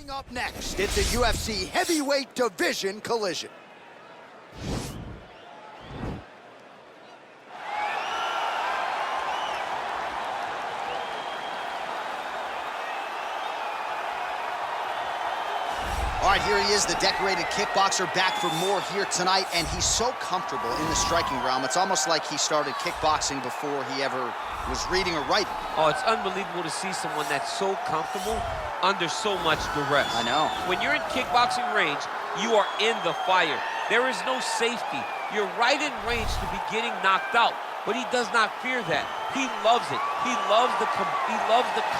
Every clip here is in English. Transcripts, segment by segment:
Coming up next, it's a UFC heavyweight division collision. All right, here he is, the decorated kickboxer, back for more here tonight, and he's so comfortable in the striking realm. It's almost like he started kickboxing before he ever was reading or writing. Oh, it's unbelievable to see someone that's so comfortable under so much duress. I know. When you're in kickboxing range, you are in the fire. There is no safety. You're right in range to be getting knocked out, but he does not fear that. He loves it. He loves the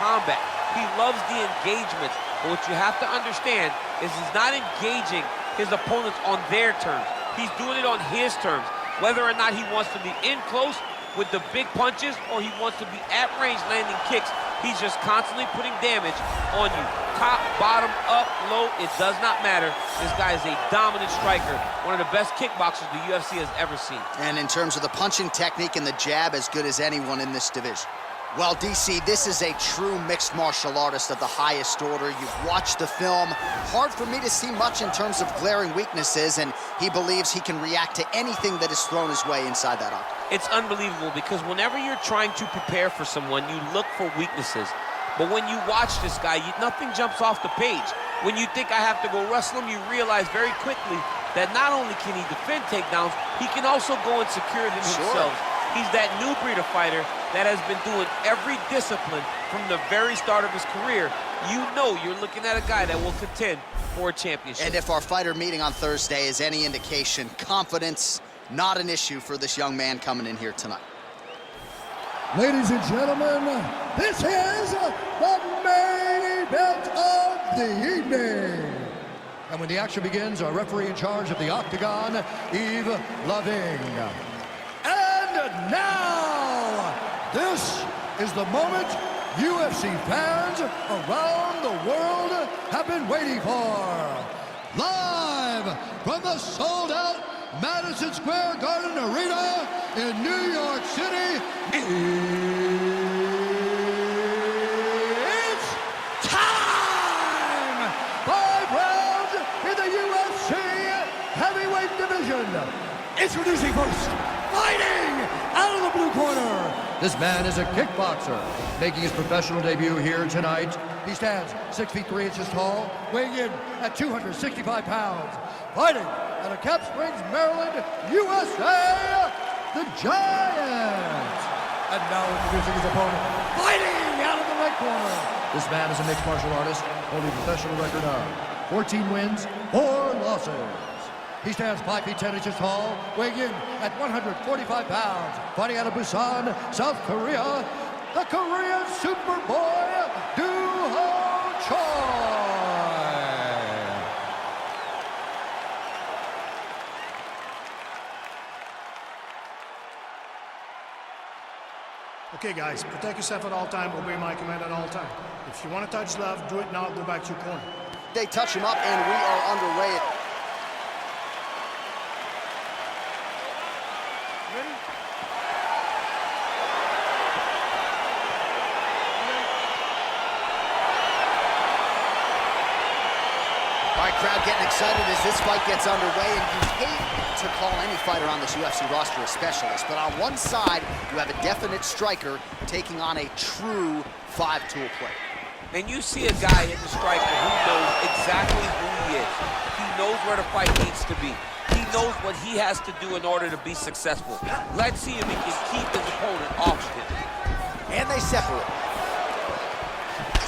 combat. He loves the engagements. But what you have to understand is he's not engaging his opponents on their terms. He's doing it on his terms. Whether or not he wants to be in close with the big punches or he wants to be at range landing kicks, he's just constantly putting damage on you. Top, bottom, up, low, it does not matter. This guy is a dominant striker, one of the best kickboxers the UFC has ever seen. And in terms of the punching technique and the jab, as good as anyone in this division. Well, DC, this is a true mixed martial artist of the highest order. You've watched the film. Hard for me to see much in terms of glaring weaknesses, and he believes he can react to anything that is thrown his way inside that octagon. It's unbelievable because whenever you're trying to prepare for someone, you look for weaknesses. But when you watch this guy, nothing jumps off the page. When you think I have to go wrestle him, you realize very quickly that not only can he defend takedowns, he can also go and secure them himself. He's that new breed of fighter that has been doing every discipline from the very start of his career. You know you're looking at a guy that will contend for a championship. And if our fighter meeting on Thursday is any indication, confidence, not an issue for this young man coming in here tonight. Ladies and gentlemen, this is the main event of the evening. And when the action begins, our referee in charge of the octagon, Yves Loving. And now, this is the moment UFC fans around the world have been waiting for. Live from the sold-out Madison Square Garden Arena in New York City, it's time! 5 rounds in the UFC heavyweight division. Introducing first, fighting out of the blue corner. This man is a kickboxer, making his professional debut here tonight. He stands 6 feet 3 inches tall, weighing in at 265 pounds. Fighting out of Cap Springs, Maryland, USA, the Giant. And now introducing his opponent, fighting out of the right corner. This man is a mixed martial artist, holding a professional record of 14 wins, 4 losses. He stands 5 feet 10 inches tall, weighing in at 145 pounds. Fighting out of Busan, South Korea, the Korean Superboy, Choi. Okay, guys, protect yourself at all time, obey my command at all time. If you want to touch love, do it now, go back to your corner. They touch him up, and we are underway. All right, crowd getting excited as this fight gets underway, and you hate to call any fighter on this UFC roster a specialist, but on one side, you have a definite striker taking on a true 5-tool player. And you see a guy in the striker who knows exactly who he is. He knows where the fight needs to be. He knows what he has to do in order to be successful. Let's see if he can keep his opponent off of him. And they separate.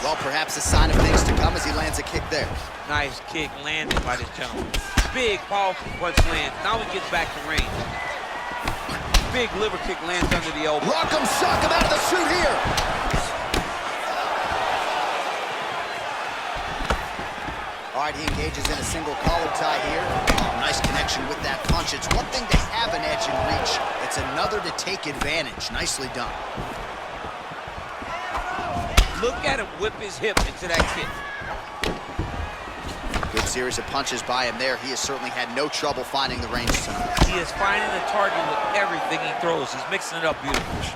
Well, perhaps a sign of things to come as he lands a kick there. Nice kick landed by this gentleman. Big, powerful punch lands. Now he gets back to range. Big liver kick lands under the elbow. Rock'em sock him out of the shoot here. All right, he engages in a single collar tie here. Oh, nice connection with that punch. It's one thing to have an edge and reach. It's another to take advantage. Nicely done. Look at him whip his hip into that kick. Good series of punches by him there. He has certainly had no trouble finding the range tonight. He is finding the target with everything he throws. He's mixing it up beautifully.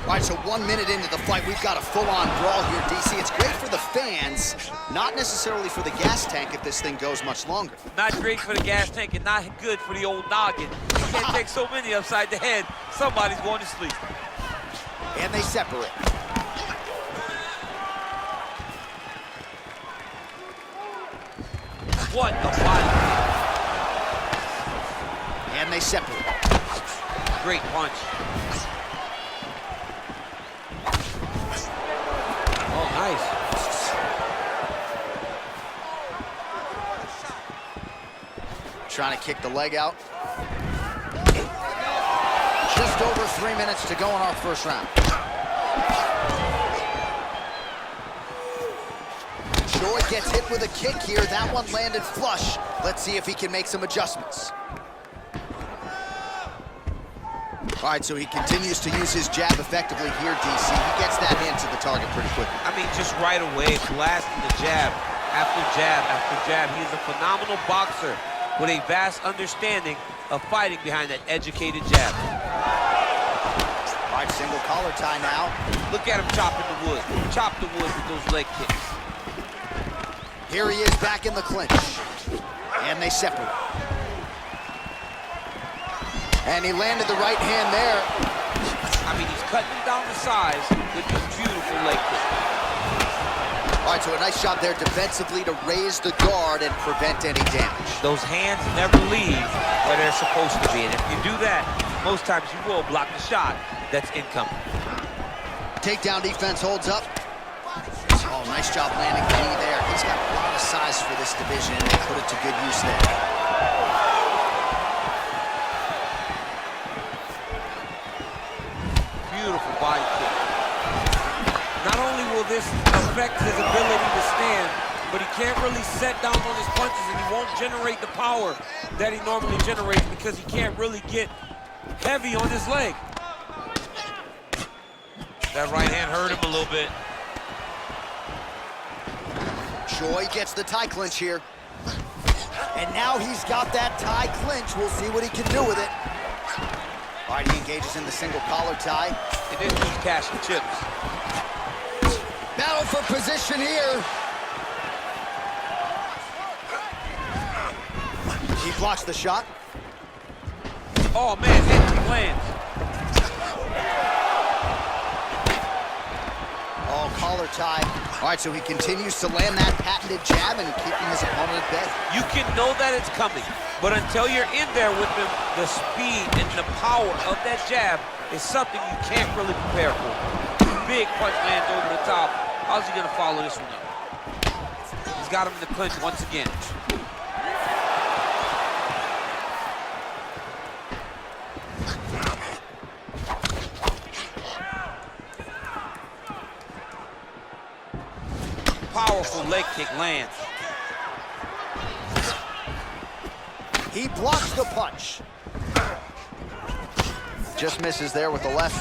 All right, so 1 minute into the fight, we've got a full-on brawl here, DC. It's great for the fans, is not necessarily for the gas tank if this thing goes much longer. Not great for the gas tank and not good for the old noggin. You can't take so many upside the head. Somebody's going to sleep. And they separate. What a fight. And they separate. Great punch. Oh, nice. Trying to kick the leg out. Just over 3 minutes to go in our first round. Choi gets hit with a kick here. That one landed flush. Let's see if he can make some adjustments. All right, so he continues to use his jab effectively here, DC. He gets that hand to the target pretty quickly. I mean, just right away, blasting the jab after jab after jab. He is a phenomenal boxer with a vast understanding of fighting behind that educated jab. All right, single collar tie now. Look at him chopping the wood. Chop the wood with those leg kicks. Here he is back in the clinch. And they separate. And he landed the right hand there. I mean, he's cutting him down the sides with this beautiful leg kick. All right, so a nice shot there defensively to raise the guard and prevent any damage. Those hands never leave where they're supposed to be. And if you do that, most times you will block the shot that's incoming. Takedown defense holds up. Oh, nice job landing the knee there. He's got a lot of size for this division, and they put it to good use there. Beautiful body kick. Not only will this affect his ability to stand, but he can't really set down on his punches, and he won't generate the power that he normally generates because he can't really get heavy on his leg. That right hand hurt him a little bit. Choi gets the tie clinch here. And now he's got that tie clinch. We'll see what he can do with it. All right, he engages in the single collar tie. And this dude's cashing chips. Battle for position here. He blocks the shot. Oh, man, empty lands. Oh, collar tie. All right, so he continues to land that patented jab and keeping his opponent at bay. You can know that it's coming, but until you're in there with him, the speed and the power of that jab is something you can't really prepare for. Big punch lands over the top. How's he gonna follow this one up? He's got him in the clinch once again. Powerful leg kick lands. He blocks the punch. Just misses there with the left.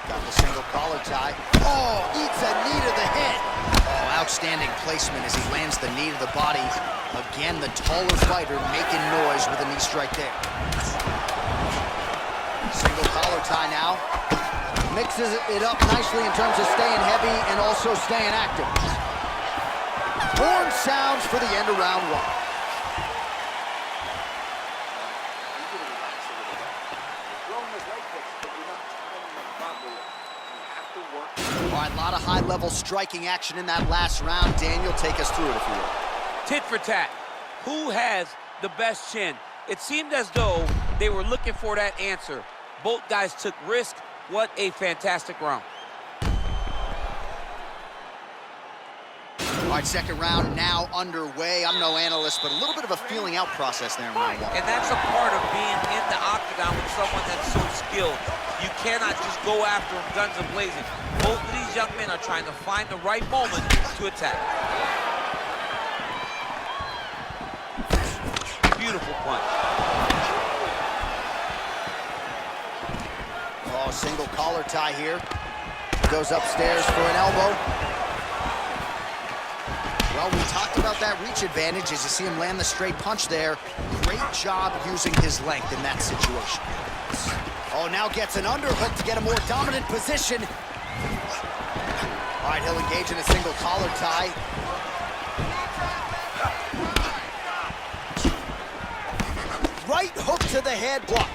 Got the single collar tie. Oh, eats a knee to the head. Oh, outstanding placement as he lands the knee to the body. Again, the taller fighter making noise with a knee strike there. Single collar tie now. Mixes it up nicely in terms of staying heavy and also staying active. Horn sounds for the end of round one. All right, a lot of high-level striking action in that last round. Daniel, take us through it if you will. Tit for tat. Who has the best chin? It seemed as though they were looking for that answer. Both guys took risk. What a fantastic round. All right, second round now underway. I'm no analyst, but a little bit of a feeling out process there in round one. And that's a part of being in the octagon with someone that's so skilled. You cannot just go after him guns a-blazing. Both of these young men are trying to find the right moment to attack. Beautiful punch. Oh, single collar tie here. Goes upstairs for an elbow. Well, we talked about that reach advantage as you see him land the straight punch there. Great job using his length in that situation. Oh, now gets an underhook to get a more dominant position. All right, he'll engage in a single collar tie. Right hook to the head, blocked.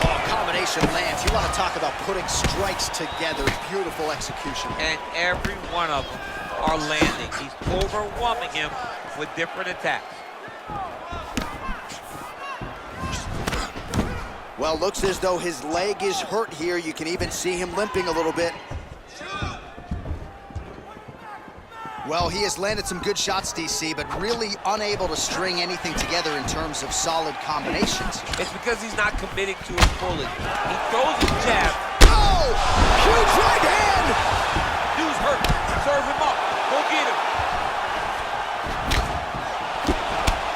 Oh, combination lands. You want to talk about putting strikes together. Beautiful execution. And every one of them are landing. He's overwhelming him with different attacks. Well, looks as though his leg is hurt here. You can even see him limping a little bit. Well, he has landed some good shots, DC, but really unable to string anything together in terms of solid combinations. It's because he's not committing to it fully. He throws a jab. Oh! Huge right hand! Dude's hurt. Serve him up. Go get him.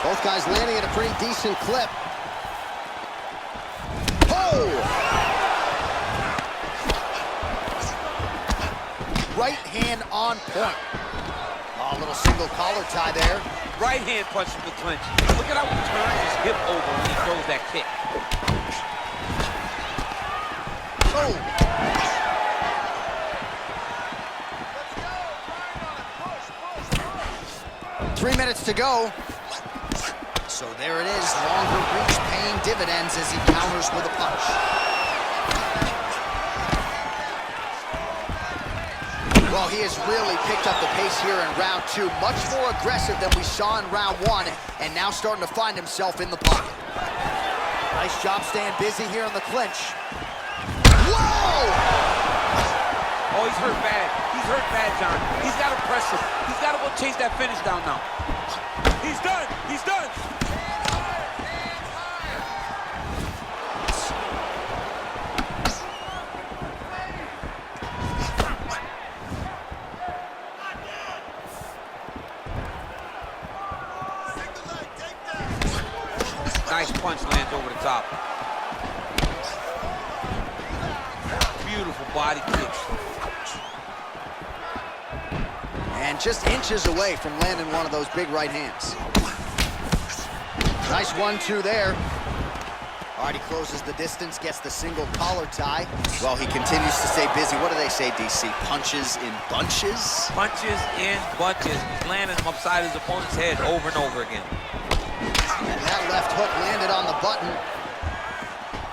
Both guys landing at a pretty decent clip. Oh! Right hand on point. Oh, a little single collar tie there. Right hand punch from the clinch. Look at how he turns his hip over when he throws that kick. Oh! 3 minutes to go. So there it is, longer reach paying dividends as he counters with a punch. Well, he has really picked up the pace here in round 2. Much more aggressive than we saw in round 1, and now starting to find himself in the pocket. Nice job staying busy here in the clinch. Whoa! Oh, he's hurt bad. He's hurt bad, John. He's got to press him. He's got to go chase that finish down now. He's done. He's done. Nice punch lands over the top. Beautiful body kick. And just inches away from landing one of those big right hands. Nice 1-2 there. All right, he closes the distance, gets the single collar tie. Well, he continues to stay busy. What do they say, DC? Punches in bunches? Punches in bunches. He's landing them upside his opponent's head over and over again. And that left hook landed on the button.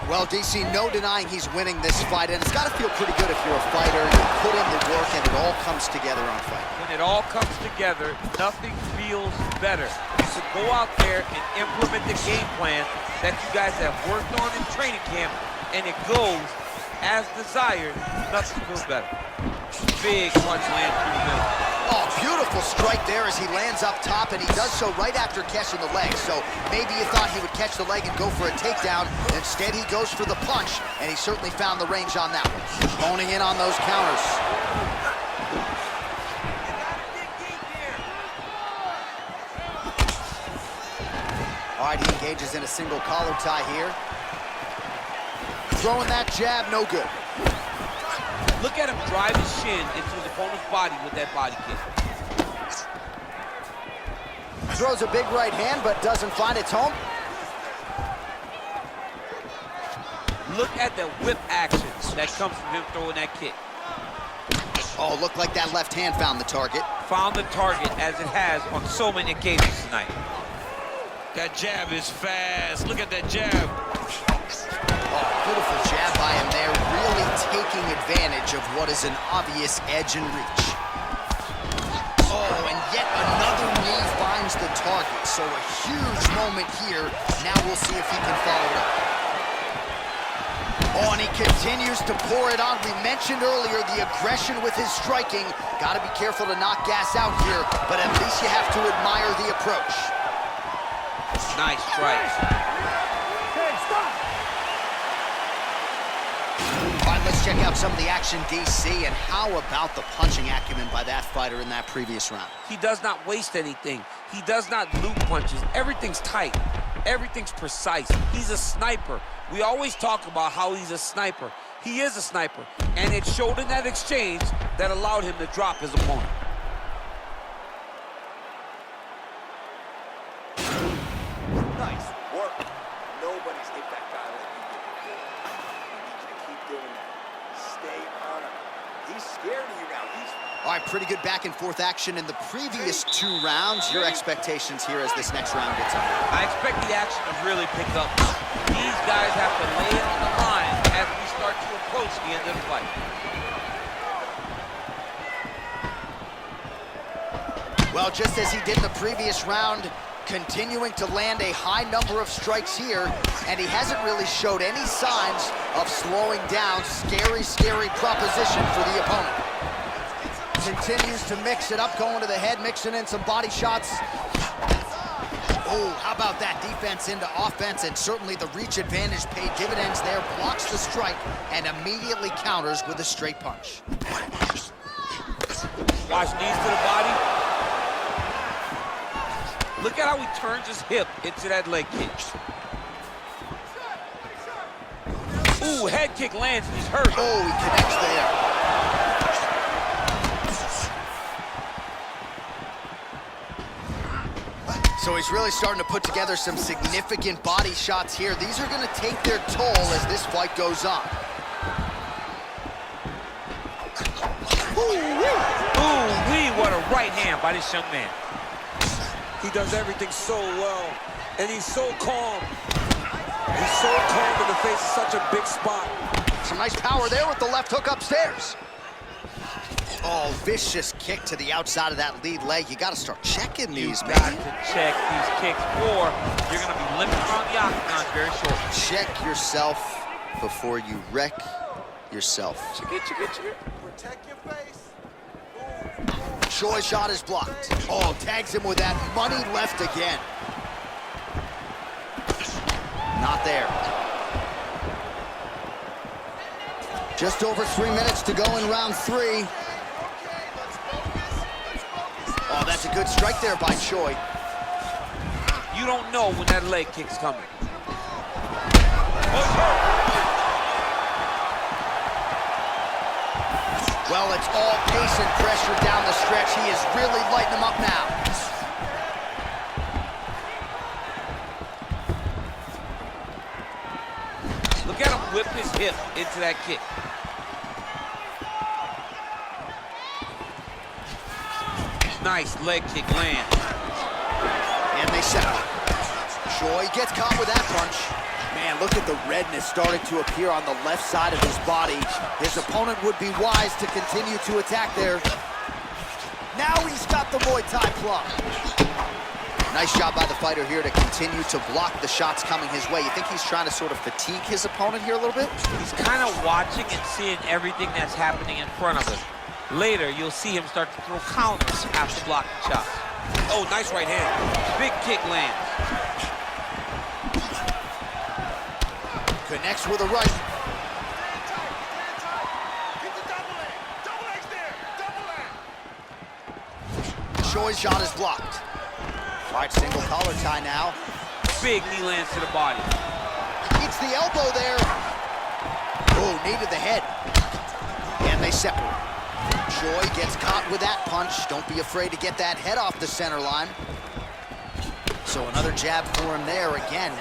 Well, DC, no denying he's winning this fight, and it's got to feel pretty good if you're a fighter. You put in the work, and it all comes together on fight. When it all comes together, nothing feels better. You should go out there and implement the game plan that you guys have worked on in training camp, and it goes as desired. Nothing feels better. Big punch lands through the middle. Oh, beautiful strike there as he lands up top, and he does so right after catching the leg. So maybe you thought he would catch the leg and go for a takedown. Instead, he goes for the punch, and he certainly found the range on that one. Honing in on those counters. All right, he engages in a single collar tie here. Throwing that jab, no good. Look at him drive his shin into his opponent's body with that body kick. Throws a big right hand, but doesn't find its home. Look at the whip action that comes from him throwing that kick. Oh, looked like that left hand found the target. Found the target, as it has on so many occasions tonight. That jab is fast. Look at that jab. Oh, beautiful jab by him there, really taking advantage of what is an obvious edge and reach. Oh, and yet another knee finds the target, so a huge moment here. Now we'll see if he can follow it up. Oh, and he continues to pour it on. We mentioned earlier the aggression with his striking. Got to be careful to not gas out here, but at least you have to admire the approach. Nice strikes. Okay, stop! All right, let's check out some of the action, DC, and how about the punching acumen by that fighter in that previous round? He does not waste anything. He does not loop punches. Everything's tight. Everything's precise. He's a sniper. We always talk about how he's a sniper. He is a sniper, and it showed in that exchange that allowed him to drop his opponent. Nice work. Nobody's hit that guy like you did before. I need you to keep doing that. Stay on him. He's scared of you now. All right, pretty good back and forth action in the previous 2 rounds. Your expectations here as this next round gets underway? I expect the action to really pick up. These guys have to lay it on the line as we start to approach the end of the fight. Well, just as he did in the previous round, continuing to land a high number of strikes here, and he hasn't really showed any signs of slowing down. Scary, scary proposition for the opponent. Continues to mix it up, going to the head, mixing in some body shots. Oh, how about that defense into offense, and certainly the reach advantage paid dividends there. Blocks the strike and immediately counters with a straight punch. Watch knees to the body. Look at how he turns his hip into that leg kick. Ooh, head kick lands and he's hurt. Oh, he connects there. So he's really starting to put together some significant body shots here. These are going to take their toll as this fight goes on. Ooh-wee, what a right hand by this young man. He does everything so well, and he's so calm. He's so calm in the face of such a big spot. Some nice power there with the left hook upstairs. Oh, vicious kick to the outside of that lead leg. You got to start checking these, man. You got to check these kicks, or you're going to be limping around the octagon very short. Check yourself before you wreck yourself. Check it. Protect your face. Choi shot is blocked. Oh, tags him with that. Money left again. Not there. Just over 3 minutes to go in round 3. Oh, that's a good strike there by Choi. You don't know when that leg kick's coming. Well, it's all pace and pressure down the stretch. He is really lighting him up now. Look at him whip his hip into that kick. Nice leg kick land. And they separate. Choi gets caught with that punch. Man, look at the redness starting to appear on the left side of his body. His opponent would be wise to continue to attack there. Now he's got the Muay Thai plug. Nice job by the fighter here to continue to block the shots coming his way. You think he's trying to sort of fatigue his opponent here a little bit? He's kind of watching and seeing everything that's happening in front of him. Later, you'll see him start to throw counters after blocking shots. Oh, nice right hand. Big kick lands. Connects with a right. Choi's shot is blocked. All right, single collar tie now. Big knee lands to the body. Eats the elbow there. Oh, knee to the head. And they separate. Choi gets caught with that punch. Don't be afraid to get that head off the center line. So another jab for him there again.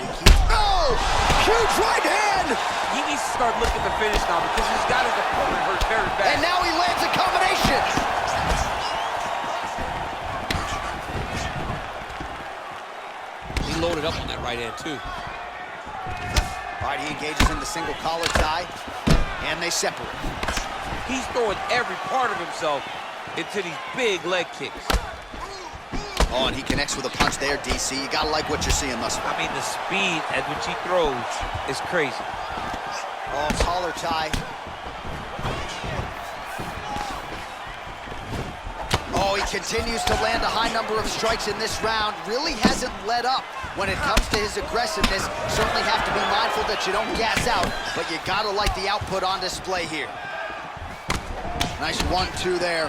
Oh! Huge right hand! He needs to start looking to finish now because he's got his opponent hurt very bad. And now he lands a combination. He loaded up on that right hand too. All right, he engages in the single collar tie, and they separate. He's throwing every part of himself into these big leg kicks. Oh, and he connects with a punch there, DC. You gotta like what you're seeing thus far. I mean, the speed at which he throws is crazy. Oh, collar tie. Oh, he continues to land a high number of strikes in this round. Really hasn't let up when it comes to his aggressiveness. Certainly have to be mindful that you don't gas out, but you gotta like the output on display here. Nice 1-2 there.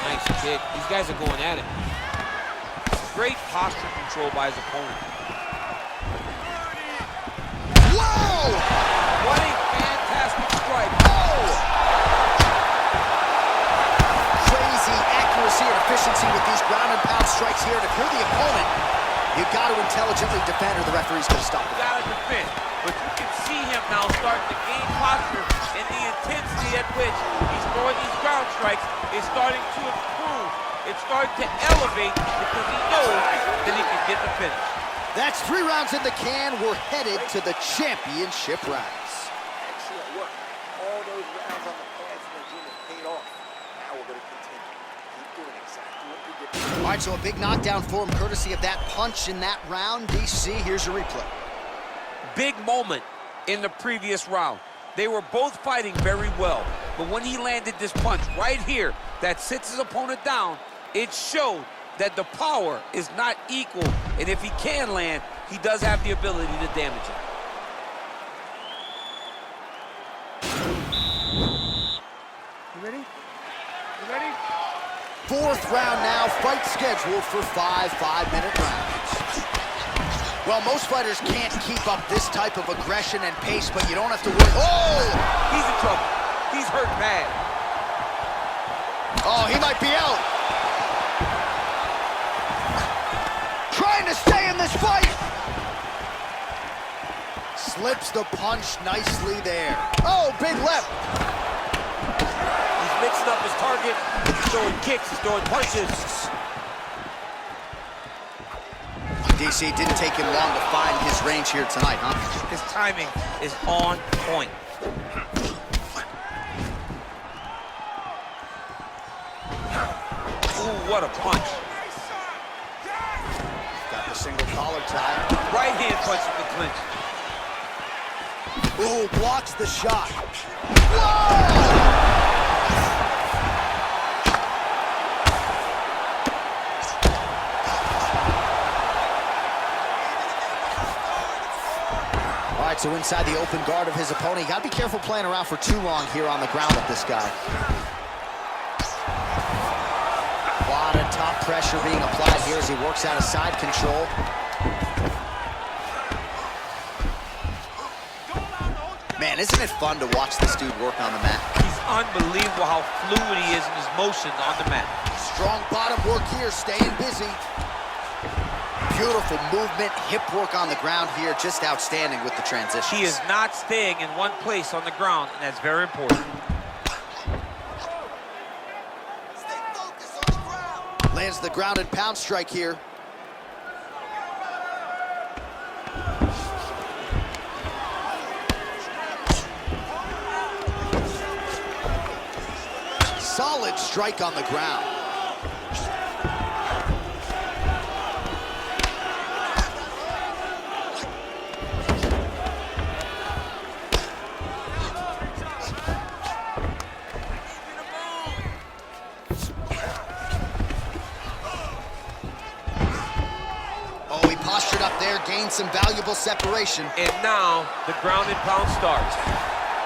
Nice kick. These guys are going at it. Great posture control by his opponent. Whoa! What a fantastic strike. Oh! Crazy accuracy and efficiency with these ground and pound strikes here to clear the opponent. You got to intelligently defend or the referee's going to stop it. You got to defend. But you can see him now starting to gain posture in the intensity at which he's throwing these ground strikes is starting to improve. It's starting to elevate because he knows that he can get the finish. That's 3 rounds in the can. We're headed to the championship rounds. Excellent work. All those rounds on the pads in the gym have paid off. Now we're going to continue. Keep doing exactly what you did. All right, so a big knockdown for him, courtesy of that punch in that round. DC, here's a replay. Big moment in the previous round. They were both fighting very well, but when he landed this punch right here that sits his opponent down, it showed that the power is not equal, and if he can land, he does have the ability to damage him. You ready? You ready? 4th round now, fight scheduled for 5 5-minute rounds. Well, most fighters can't keep up this type of aggression and pace, but you don't have to worry. Oh! He's in trouble. He's hurt bad. Oh, he might be out. Trying to stay in this fight. Slips the punch nicely there. Oh, big left. He's mixing up his target. He's throwing kicks, he's throwing punches. DC didn't take him long to find his range here tonight, huh? His timing is on point. Ooh, what a punch. Got the single collar tie. Right hand punch in the clinch. Ooh, blocks the shot. Whoa! All right, so inside the open guard of his opponent, you gotta be careful playing around for too long here on the ground with this guy. A lot of top pressure being applied here as he works out of side control. Man, isn't it fun to watch this dude work on the mat? He's unbelievable how fluid he is in his motions on the mat. Strong bottom work here, staying busy. Beautiful movement, hip work on the ground here, just outstanding with the transitions. He is not staying in one place on the ground, and that's very important. Stay focused on the ground. Lands the ground and pound strike here. Solid strike on the ground. Oh, he postured up there, gained some valuable separation. And now the ground and pound starts.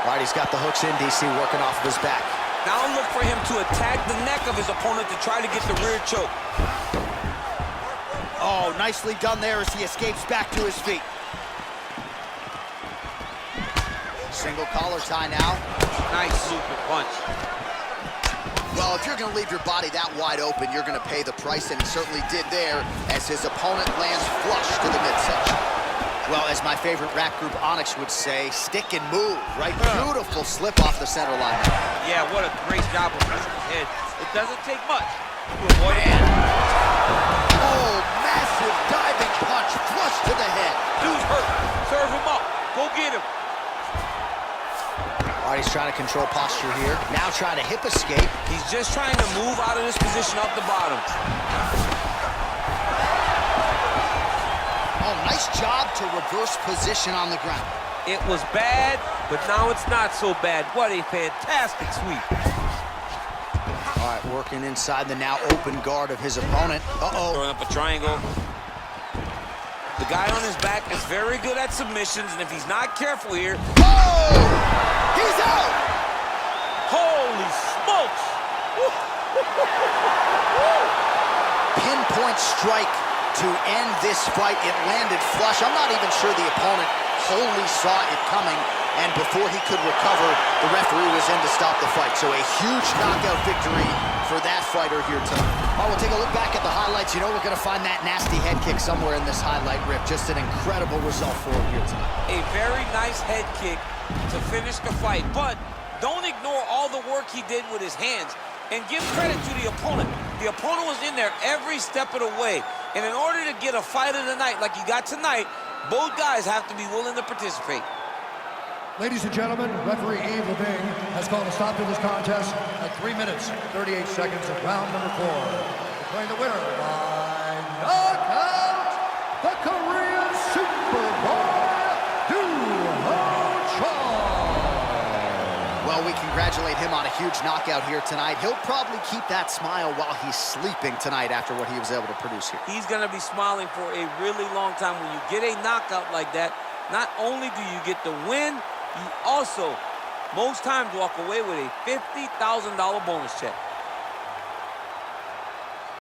All right, he's got the hooks in, DC, working off of his back. Now look for him to attack the neck of his opponent to try to get the rear choke. Oh, nicely done there as he escapes back to his feet. Single collar tie now. Nice super punch. Well, if you're going to leave your body that wide open, you're going to pay the price, and he certainly did there as his opponent lands flush to the midsection. Well, as my favorite rap group Onyx would say, stick and move, right? Beautiful slip off the center line. Yeah, what a great job of pushing his head. It doesn't take much to avoid it. Oh, massive diving punch, flush to the head. Dude's hurt. Serve him up. Go get him. All right, he's trying to control posture here. Now trying to hip escape. He's just trying to move out of this position up the bottom. Oh, nice job to reverse position on the ground. It was bad, but now it's not so bad. What a fantastic sweep. All right, working inside the now open guard of his opponent. Uh-oh. Throwing up a triangle. The guy on his back is very good at submissions, and if he's not careful here... Oh! He's out! Holy smokes! Pinpoint strike to end this fight. It landed flush. I'm not even sure the opponent wholly saw it coming, and before he could recover, the referee was in to stop the fight. So a huge knockout victory for that fighter here tonight. All right, we'll take a look back at the highlights. You know we're going to find that nasty head kick somewhere in this highlight rip. Just an incredible result for him here tonight. A very nice head kick to finish the fight, but Don't ignore all the work he did with his hands, and give credit to the opponent. The opponent was in there every step of the way. And in order to get a fight of the night like you got tonight, both guys have to be willing to participate. Ladies and gentlemen, referee Yves Levine has called a stop to this contest at 3 minutes, 38 seconds of round number 4. Declaring the winner by knockout, the Korean Superboy, Choi. Well, we congratulate him on a huge knockout here tonight. He'll probably keep that smile while he's sleeping tonight after what he was able to produce here. He's going to be smiling for a really long time. When you get a knockout like that, not only do you get the win, you also, most times, walk away with a $50,000 bonus check.